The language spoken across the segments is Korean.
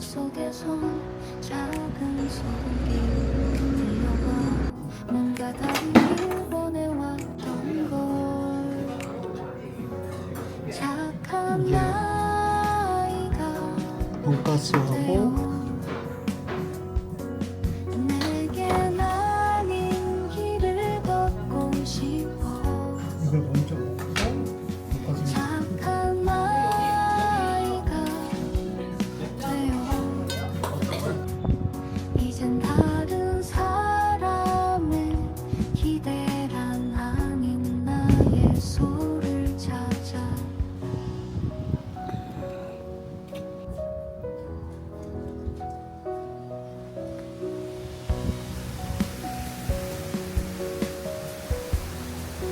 속에서 작은 소리 들려와 뭔가 다른 길 보내왔던 걸 착한 아이가 돈가스하고 내겐 아닌 길을 걷고 싶어 이걸 먼저 먹고 돈가스 착한 아이가 되어 이젠 다른 사람의 기대란 아닌 나의 소를 찾아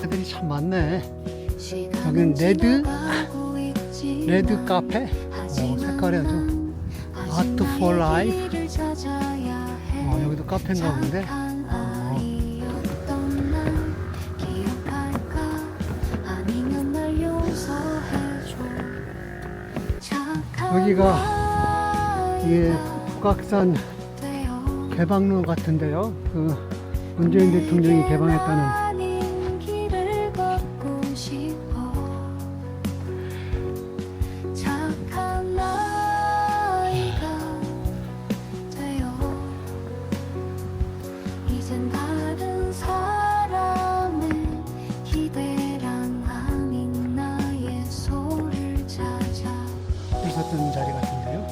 애들이 참 많네. 여긴 레드 카페. 색깔이 아주 아트 포 라이프. 여기도 카페인가 본데. 여기가 이게 북악산 개방로 같은데요. 그 문재인 대통령이 개방했다는. 이젠 다른 사람의 기대란 아닌 나의 소를 찾아 있었던 자리 같은데요.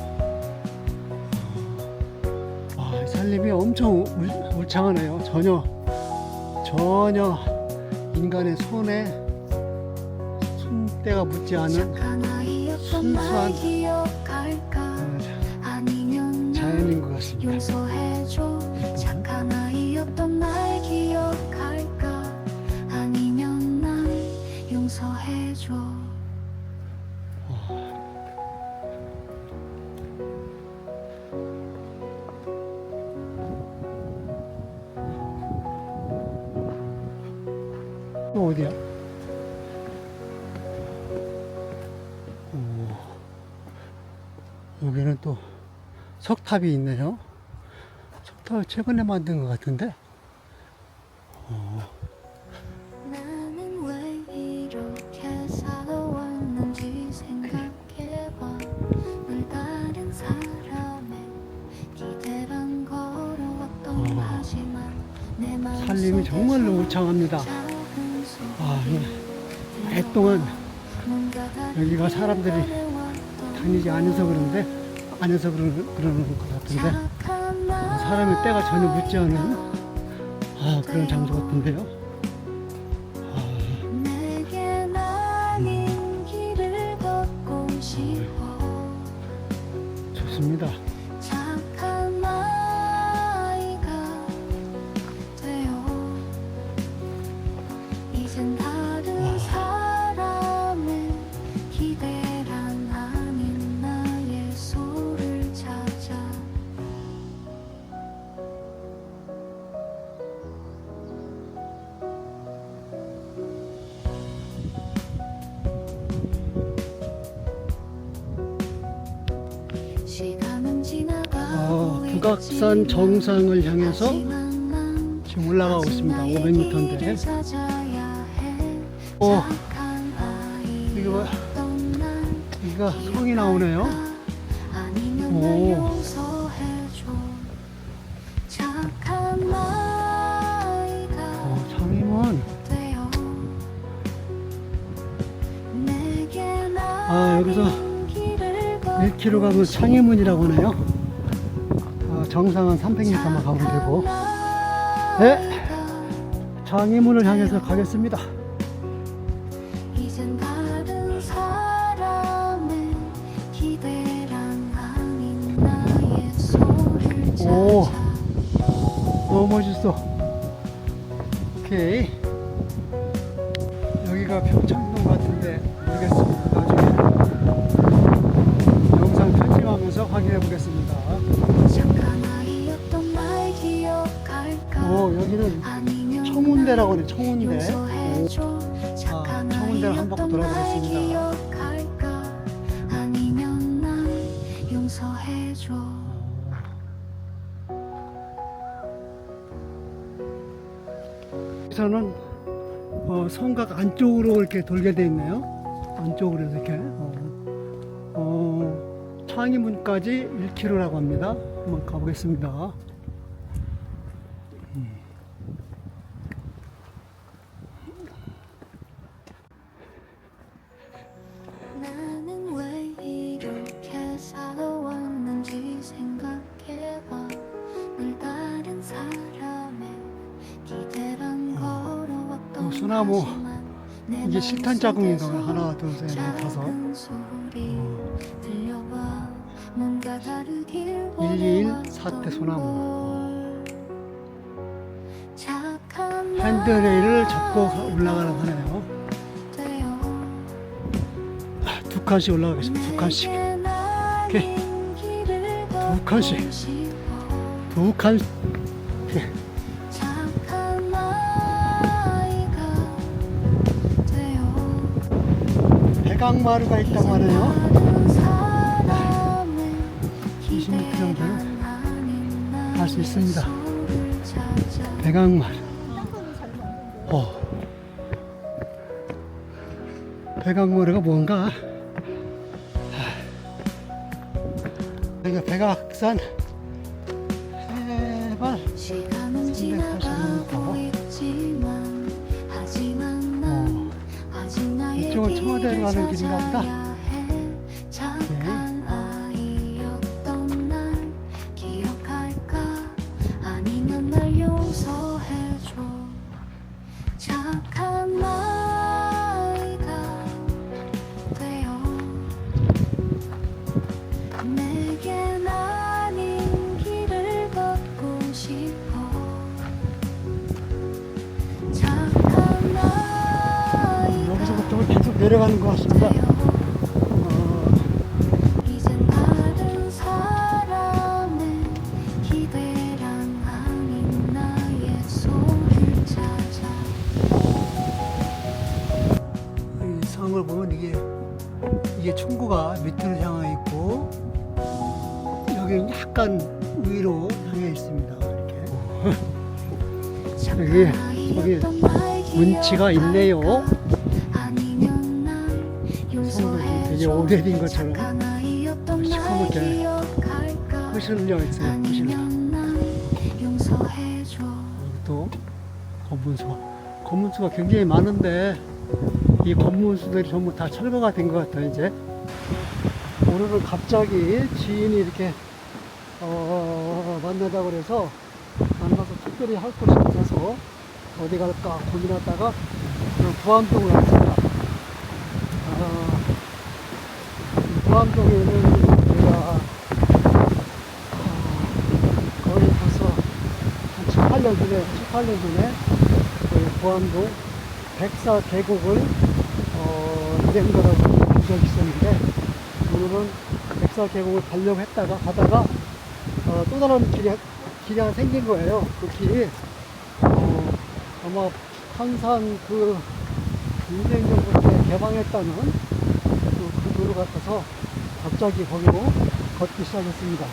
산림이 엄청 울창하네요. 전혀 인간의 손때가 묻지 않은 순수한 자연인 것 같습니다. 용서해줘 착한 아이였던 날 기억할까 아니면 난 용서해줘 또 어디야? 여기는 또 석탑이 있네요. 석탑을 최근에 만든 것 같은데. 나는 왜 이렇게 살아왔는지 생각해봐 늘 다른 사람의 기대란 걸어왔던 하지만 내 산림이 정말로 울창합니다. 오랫동안 여기가 사람들이 다니지 않아서 그러는 것 같은데 사람의 때가 전혀 묻지 않은 그런 장소 같은데요. 내겐 아닌 길을 걷고 싶어 좋습니다. 착한 아이가 되어 이젠 다른 사람의 기대란 아닌 나의 소를 찾아 시간은 지나가고 북악산 정상을 향해서 지금 올라가고 있습니다. 500m인데. 여기가 성이 나오네요. 창임은 여기서 1km 가면 창의문이라고 하네요. 정상은 300m만 가면 되고. 네, 창의문을 향해서 가겠습니다. 이젠 다른 사람의 기대란 아닌 나의 소를 찾아 너무 멋있어. 오케이. 여기가 평창동 같은데 모르겠습니다. 나중에 영상 편집하면서 확인해 보겠습니다. 여기는 청운대라고 하네. 청운대. 청운대를 한 바퀴 돌아보겠습니다. 아니면 난 용서해줘. 여기서는 성곽 안쪽으로 이렇게 돌게 돼 있네요. 안쪽으로 이렇게 창의문까지 1km라고 합니다. 한번 가보겠습니다. 나는 왜 이렇게 살아왔는지 생각해봐. 늘 다른 사람의 기대란 걸어왔던 소나무, 하지만 내 이게 실탄 자국인가 봐요. 맘속에서 하나, 둘, 셋, 넷, 다섯. 작은 소리 들려와. 뭔가 다르길 121 원해왔던 4대 소나무. 걸. 착한 핸드레일을 잡고 올라가는 하네요. 되어 두 칸씩 올라가겠습니다. 두 칸씩. 오케이. 두 칸씩. 두 칸. 오케이. 착한 아이가 되어 대강마루가 있다고 하네요. 다른 사람의 20m 정도는 갈 수 있습니다. 기대란 찾아 대강마루. 대강마루가 뭔가? 여기가 백악산 해발 시간은 지나가고 있지만 하지만 난 아직 나의 이쪽은 청와대로 가는 길인가 보다. 찾아야 해. 착한 아이였던 날 기억할까? 아니면 날 용서해줘. 착한 아이가 되어 내겐 아닌 길을 걷고 싶어. 착한 아이가 여기서부터 계속 내려가는 것 같습니다. 이젠 다른 사람의 기대란 아닌 나의 소를 찾아. 이 성을 보면 이게 충구가 밑으로 향해 있고 여기는 약간 위로 향해 있습니다. 이렇게 여기 문치가 있네요. 성도 되게 오래된 것처럼 시커멓게 흐슬려 있어요. 흐슬려. 또 검문수가 굉장히 많은데 이 검문수들이 전부 다 철거가 된 것 같아요. 이제 오늘은 갑자기 지인이 이렇게 만나자고 그래서 만나서 특별히 할 것이 없어서 어디 갈까 고민하다가 부암동을 왔습니다. 부암동에는 제가 거의 벌써 한 7, 8년 전에 그 부암동 백사 계곡을 일행들하고 본 적이 있었는데 오늘은 백사 계곡을 가려고 가다가 또 다른 길이 하나 생긴 거예요. 그 길이 아마 한산 그 민생정부 때 개방했다는 그 도로 같아서 갑자기 거기로 걷기 시작했습니다.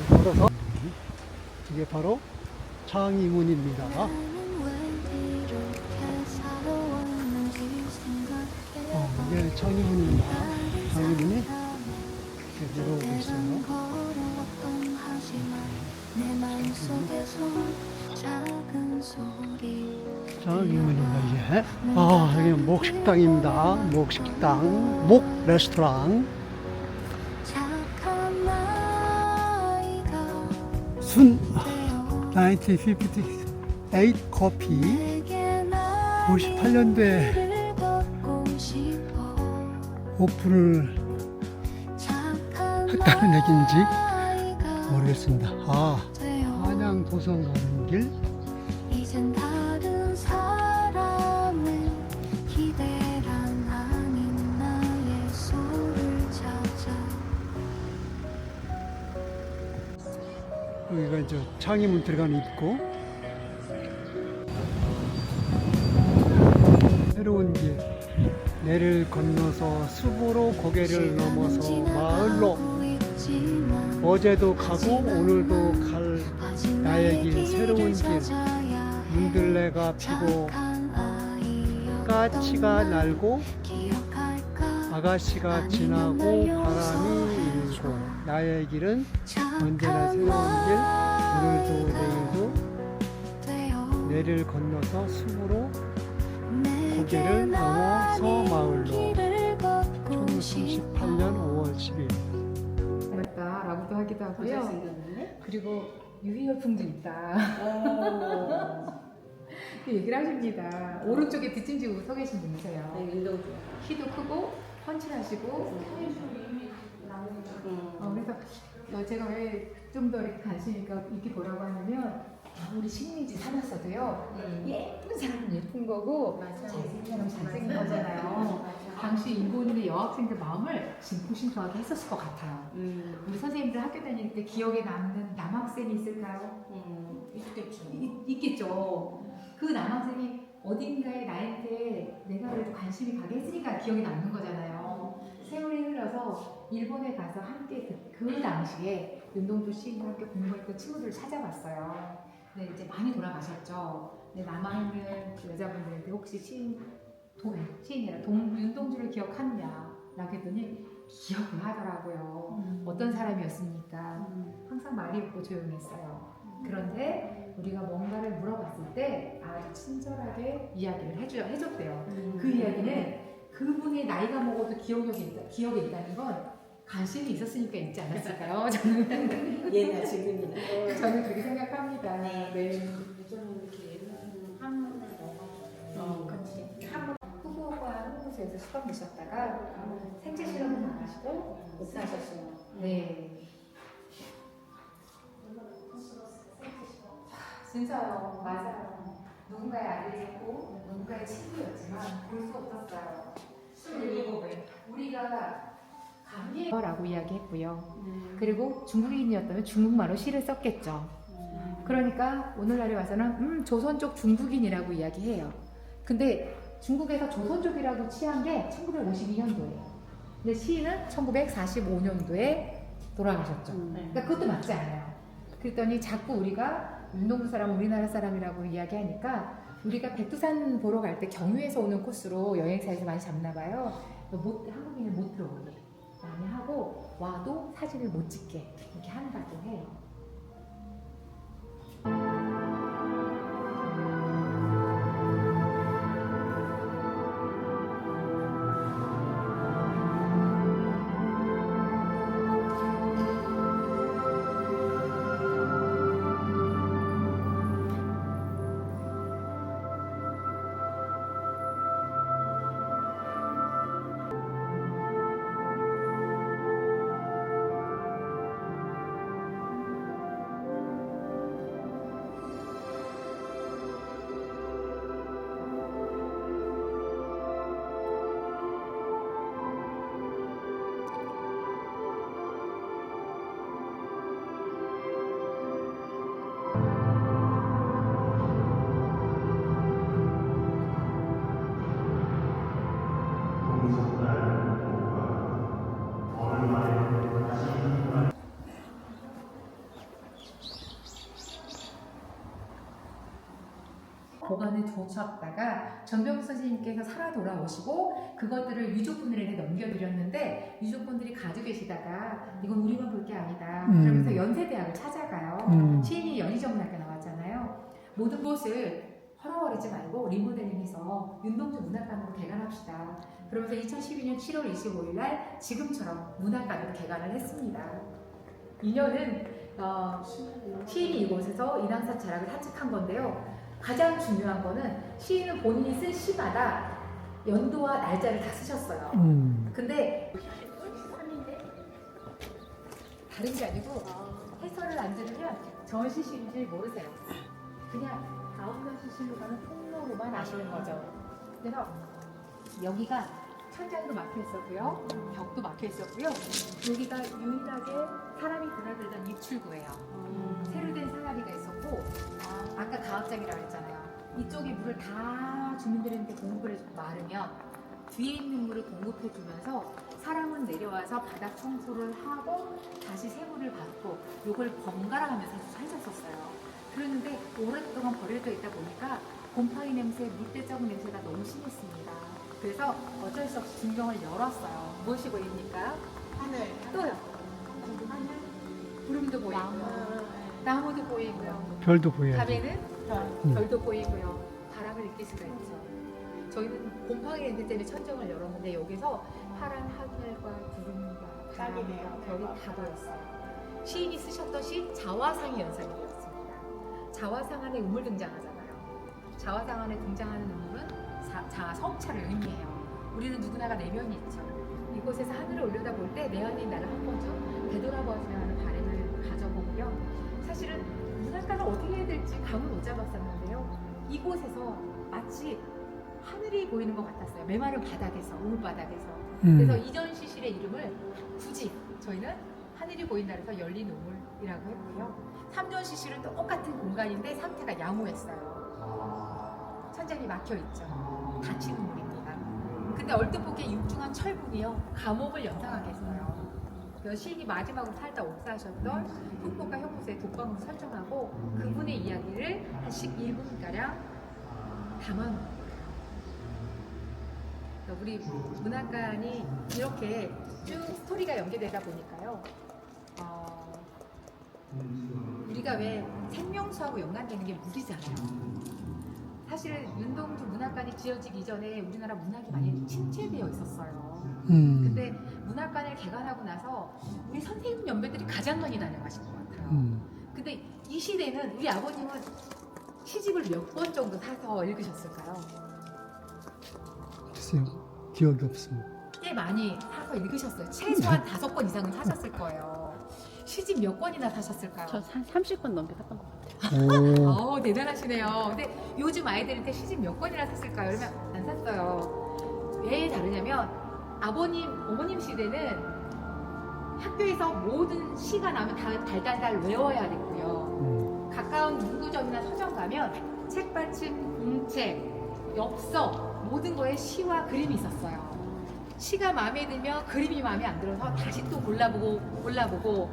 걸어서 이게 바로 창의문입니다. 이게 창의문입니다. 창의문이 이렇게 내려오고 있어요. 창의문입니다, 이게. 여기는 목식당입니다. 목식당, 목 레스토랑. 순 1958 커피 58년도에 오픈을 했다는 얘기인지 모르겠습니다. 한양 도성 가는 길. 이젠 다른 사람의 기대란 아닌 나의 소를 찾아. 여기가 이제 창의문 들어가는 입구. 새로운 길. 내를 건너서 숲으로 고개를 넘어서 마을로 어제도 가고 오늘도 갈 나의 나의 길 새로운 길 문들레가 피고 까치가 날고 아가씨가 지나고 바람이 일고 나의 길은 언제나 새로운 길 오늘도 내일도 내를 건너서 숲으로 고개를 넘어서 마을로 1638년 5월 10일 맞다 라고도 하기도 하고요. 그리고 유희열풍도 있다. 그 얘기를 하십니다. 오른쪽에 뒷짐지고 서 계신 분이세요. 키도 크고 펀치하시고 그래서 제가 왜 좀 더 이렇게 관심 있게 보라고 하냐면 아무리 식민지 살았어도요 예쁜 사람은 예쁜 거고 잘생긴 사람은 잘생긴 거잖아요. 당시 일본인의 여학생들 마음을 심쿵심쿵하게 했었을 것 같아요. 우리 선생님들 학교 다닐 때 기억에 남는 남학생이 있을까요? 있겠죠. 그 남학생이 어딘가에 나한테 내가 그래도 관심이 가게 했으니까 기억이 남는 거잖아요. 세월이 흘러서 일본에 가서 함께 그 당시에 윤동주 시인과 함께 공부했던 친구들을 찾아봤어요. 근데 이제 많이 돌아가셨죠. 근데 남아있는 그 여자분들한테 혹시 시인이라 윤동주를 기억하느냐? 라고 했더니 기억을 하더라고요. 어떤 사람이었습니까? 항상 말이 없고 조용했어요. 그런데 우리가 뭔가를 물어봤을 때 아주 친절하게 이야기를 해줬대요. 그 이야기는 그분의 나이가 먹어도 기억에 있다는 건 관심이 있었으니까 있지 않았을까요? 저는 예나 지금이나. 저는 그렇게 생각합니다. 네. 요즘은 이렇게 한문을 넣어가지고. 후쿠오카 항공소에서 수감되셨다가 생체 실험을 나가시고 못사셨어요. 네. 진짜요. 맞아요. 누군가의 아들이었고 누군가의 친구였지만 볼 수 없었어요. 27에 우리가 감리라고 이야기했고요. 그리고 중국인이었다면 중국말로 시를 썼겠죠. 그러니까 오늘날에 와서는 조선족 중국인이라고 이야기해요. 근데 중국에서 조선족이라고 취한 게 1952년도예요. 근데 시인은 1945년도에 돌아가셨죠. 그러니까 그것도 맞지 않아요. 그랬더니 자꾸 우리가 윤동주 사람 우리나라 사람이라고 이야기하니까 우리가 백두산 보러 갈 때 경유해서 오는 코스로 여행사에서 많이 잡나 봐요. 한국인을 못 들어오게 많이 하고 와도 사진을 못 찍게 이렇게 한다고 해요. 보관에 두셨다가 전병수 선생님께서 살아 돌아오시고 그것들을 유족분들에게 넘겨드렸는데 유족분들이 가지고 계시다가 이건 우리만 볼 게 아니다. 그러면서 연세대학을 찾아가요. 시인이 연희정문학과 나왔잖아요. 모든 곳을 헐어버리지 말고 리모델링해서 윤동주 문학관으로 개관합시다. 그러면서 2012년 7월 25일 날 지금처럼 문학관으로 개관을 했습니다. 인연은 시인이 이곳에서 인왕산 자락을 산책한 건데요. 가장 중요한 거는 시인은 본인이 쓴 시마다 연도와 날짜를 다 쓰셨어요. 근데 다른 게 아니고 해설을 안 들으면 전시 시인지 모르세요. 그냥 아홉가지 시로 가는 통로로만 아시는 거죠. 그래서 여기가 천장으로 막혀 있었고요. 벽도 막혀 있었고요. 여기가 유일하게 사람이 드나들던 입출구예요. 새로 된 상가리가 있었고 아까 가압장이라고 했잖아요. 이쪽에 물을 다 주민들한테 공급을 해주고 마르면 뒤에 있는 물을 공급해주면서 사람은 내려와서 바닥 청소를 하고 다시 새물을 받고 이걸 번갈아 가면서 사셨었어요. 오랫동안 버려져 있다 보니까 곰팡이 냄새, 물때자국 냄새가 너무 심했습니다. 그래서 어쩔 수 없이 중경을 열었어요. 무엇이 보입니까? 하늘. 또요. 하늘, 구름도 보이고요. 나무도 보이고요. 별도 보여야지. 밤에는 음. 별도 보이고요. 바람을 느낄 수가 있죠. 저희는 곰팡이 냄새 때문에 천정을 열었는데 여기서 파란 하늘과 구름과 딱이네요. 바람과 별이 다 보였어요. 시인이 쓰셨던 시 자화상이 연상이 되었습니다. 자화상 안에 우물 등장하잖아요. 자화상 안에 등장하는 우물은 성찰을 의미해요. 우리는 누구나가 내면이 있죠. 이곳에서 하늘을 올려다볼 때 내 안에 나를 한 번쯤 되돌아보았으면 하는 바람을 가져보고요. 사실은 문학관을 어떻게 해야 될지 감을 못 잡았었는데요. 이곳에서 마치 하늘이 보이는 것 같았어요. 메마른 바닥에서, 우물바닥에서. 그래서 이전시 실의 이름을 굳이 저희는 하늘이 보인다 해서 열린 우물이라고 했고요. 삼전시 실은 똑같은 공간인데 상태가 양호했어요. 천장이 막혀 있죠. 닫힌 우물입니다. 근데 얼뜻 보기에 육중한 철분이요. 감옥을 연상하게 했어요. 그래서 시인이 마지막으로 살다 옥사하셨던 흑봉과 형무소의 독방으로 설정하고 그분의 이야기를 한 11분가량 담아놓은 우리 문학관이 이렇게 쭉 스토리가 연계되다 보니까요. 우리가 왜 생명수하고 연관되는 게 물이잖아요. 사실 윤동주 문학관이 지어지기 이전에 우리나라 문학이 많이 침체되어 있었어요. 근데 문학관을 개관하고 나서 우리 선생님 연배들이 가장 많이 다녀가신 것 같아요. 근데 이 시대는 우리 아버님은 시집을 몇 권 정도 사서 읽으셨을까요? 글쎄요. 기억이 없습니다. 꽤 많이 사서 읽으셨어요. 최소한 5권 이상은 사셨을 거예요. 시집 몇 권이나 사셨을까요? 저 30권 넘게 샀던 것 같아요. 오. 대단하시네요. 근데 요즘 아이들한테 시집 몇 권이나 샀을까요? 그러면 안 샀어요. 왜 다르냐면 아버님, 어머님 시대는 학교에서 모든 시가 나면 다 달달달 외워야 됐고요. 가까운 문구점이나 서점 가면 책받침, 공책, 엽서 모든 거에 시와 그림이 있었어요. 시가 마음에 들면 그림이 마음에 안 들어서 다시 또 골라보고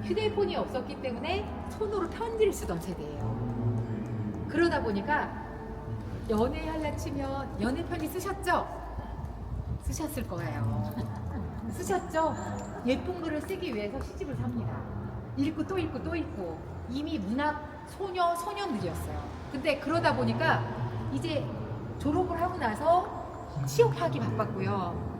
휴대폰이 없었기 때문에 손으로 편지를 쓰던 세대예요. 그러다 보니까 연애할라 치면 연애 편지 쓰셨죠? 쓰셨을 거예요. 쓰셨죠? 예쁜 글을 쓰기 위해서 시집을 삽니다. 읽고 또 읽고 또 읽고 이미 문학 소년들이었어요. 근데 그러다 보니까 이제 졸업을 하고 나서 취업하기 바빴고요.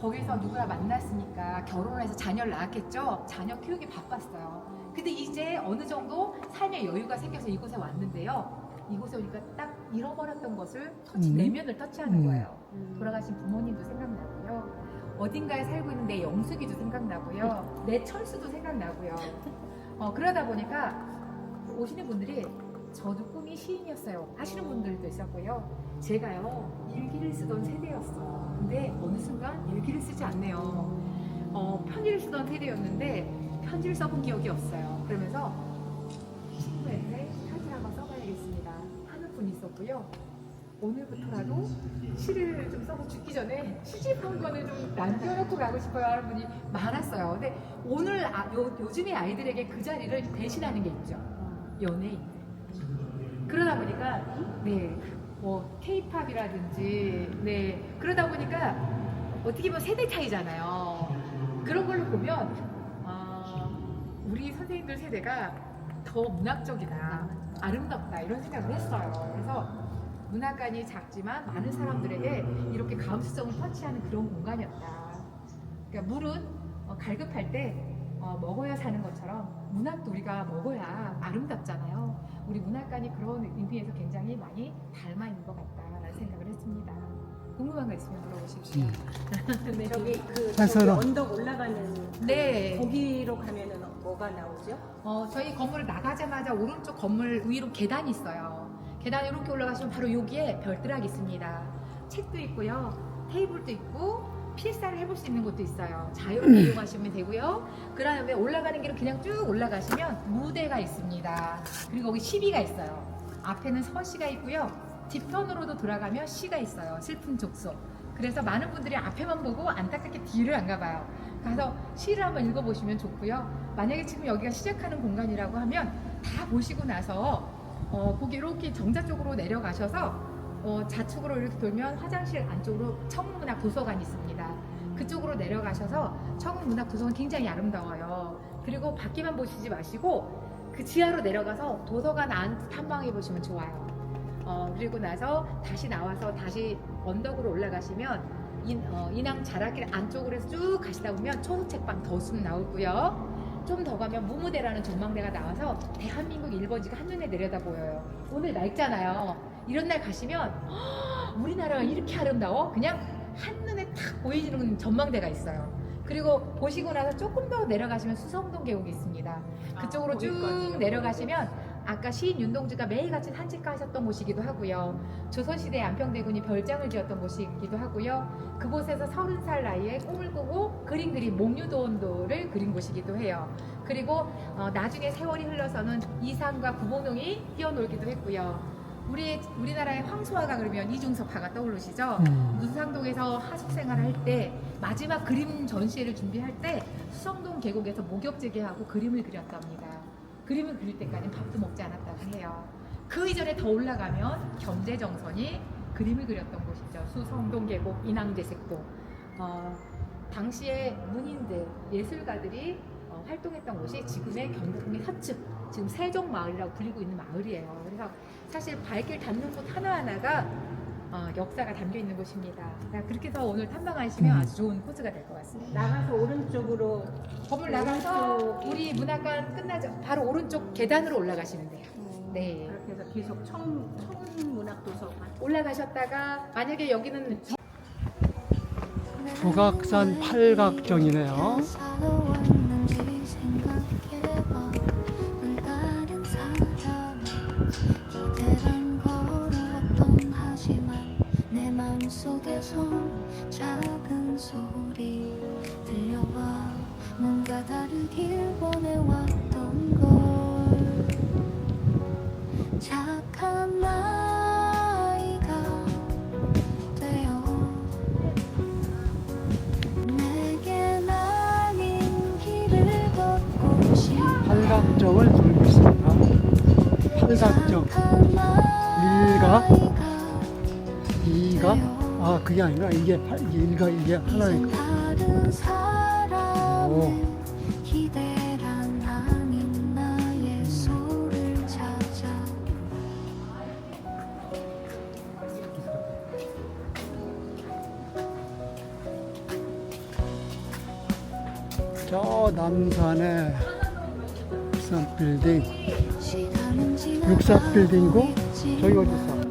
거기서 누구랑 만났으니까 결혼해서 자녀를 낳았겠죠. 자녀 키우기 바빴어요. 근데 이제 어느 정도 삶의 여유가 생겨서 이곳에 왔는데요. 이곳에 오니까 딱 잃어버렸던 것을 내면을 터치하는 거예요. 돌아가신 부모님도 생각나고요. 어딘가에 살고 있는 내 영숙이도 생각나고요. 내 철수도 생각나고요. 그러다 보니까 오시는 분들이 저도 꿈이 시인이었어요 하시는 분들도 있었고요. 제가요 일기를 쓰던 세대였어요. 근데 어느 순간 일기를 쓰지 않네요. 편지를 쓰던 세대였는데 편지를 써본 기억이 없어요. 그러면서 친구한테 편지를 한번 써봐야겠습니다 하는 분이 있었고요. 오늘부터라도 시를 좀 써서 죽기 전에 시집 한 권을 좀 남겨놓고 가고 싶어요 하는 분이 많았어요. 근데 오늘 요즘의 아이들에게 그 자리를 대신하는 게 있죠. 연예인. 그러다 보니까 뭐 K-팝이라든지 그러다 보니까 어떻게 보면 세대 차이잖아요. 그런 걸로 보면 우리 선생님들 세대가 더 문학적이다, 아름답다 이런 생각을 했어요. 그래서 문학관이 작지만 많은 사람들에게 이렇게 감수성을 터치하는 그런 공간이었다. 그러니까 물은 갈급할 때 먹어야 사는 것처럼 문학도 우리가 먹어야 아름답잖아요. 우리 문학관이 그런 의미에서 굉장히 많이 닮아 있는 것 같다라는 생각을 했습니다. 궁금한 거 있으면 물어보십시오. 네. 저기 해설은? 언덕 올라가는 네. 거기로 가면은 뭐가 나오죠? 저희 건물을 나가자마자 오른쪽 건물 위로 계단이 있어요. 계단 이렇게 올라가시면 바로 여기에 별드락이 있습니다. 책도 있고요. 테이블도 있고 필사를 해볼 수 있는 곳도 있어요. 자유롭게 이용하시면 되고요. 그 다음에 올라가는 길은 그냥 쭉 올라가시면 무대가 있습니다. 그리고 거기 시비가 있어요. 앞에는 서시가 있고요. 뒤편으로도 돌아가면 시가 있어요. 슬픈 족소. 그래서 많은 분들이 앞에만 보고 안타깝게 뒤를 안 가봐요. 가서 시를 한번 읽어보시면 좋고요. 만약에 지금 여기가 시작하는 공간이라고 하면 다 보시고 나서 거기 이렇게 정자 쪽으로 내려가셔서 좌측으로 이렇게 돌면 화장실 안쪽으로 청문문학 도서관이 있습니다. 그쪽으로 내려가셔서 청문문학 도서관 굉장히 아름다워요. 그리고 밖에만 보시지 마시고 그 지하로 내려가서 도서관 안 탐방해 보시면 좋아요. 그리고 나서 다시 나와서 다시 언덕으로 올라가시면 인왕 자락길 안쪽으로 해서 쭉 가시다 보면 초록책방 더숲 나오고요. 좀 더 가면 무무대라는 전망대가 나와서 대한민국 1번지가 한눈에 내려다 보여요. 오늘 맑잖아요. 이런 날 가시면 우리나라가 이렇게 아름다워? 그냥 한눈에 탁 보이는 전망대가 있어요. 그리고 보시고 나서 조금 더 내려가시면 수성동 계곡이 있습니다. 그쪽으로 쭉 내려가시면 아까 시인 윤동주가 매일같이 산책하셨던 곳이기도 하고요. 조선시대 안평대군이 별장을 지었던 곳이기도 하고요. 그곳에서 30살 나이에 꿈을 꾸고 그림 그린 목류도원도를 그린 곳이기도 해요. 그리고 나중에 세월이 흘러서는 이산과 구본웅이 뛰어놀기도 했고요. 우리나라의 황소화가 그러면 이중섭화가 떠오르시죠? 문상동에서 하숙생활을 할 때 마지막 그림 전시회를 준비할 때 수성동 계곡에서 목욕제기하고 그림을 그렸답니다. 그림을 그릴 때까지는 밥도 먹지 않았다고 해요. 그 이전에 더 올라가면 겸재정선이 그림을 그렸던 곳이죠. 수성동 계곡 인왕제색도. 당시에 문인들, 예술가들이 활동했던 곳이 지금의 경복궁의 서측, 지금 세종마을이라고 불리고 있는 마을이에요. 그래서 사실 발길 닿는 곳 하나하나가 역사가 담겨 있는 곳입니다. 그렇게 해서 오늘 탐방하시면 아주 좋은 코스가 될 것 같습니다. 나가서 오른쪽으로 건물 나가서 우리 문학관 끝나죠. 바로 오른쪽 계단으로 올라가시면 돼요. 네. 그렇게 해서 계속 청문학도서관 올라가셨다가 만약에 여기는 북악산 팔각정이네요. 살아왔는지 생각해봐. 별다른 사람은 기대란 걸었던 하지만 내 맘속에선 작은 소리 들려와. 뭔가 다르길 원해왔던 걸. 착한 아이가 되어 내겐 아닌 길을 걷고 싶어. 팔각정을 돌고 있습니다. 팔각정. 일가? 이가? 아, 그게 아니라 이게 일가, 이게 하나니까. 다른 사람의 오. 기대란 아닌 나의 소를 찾아. 저 남산에 육삼 빌딩, 시간은 지나가고 육삼 빌딩이고 있지. 저기 어디 있어?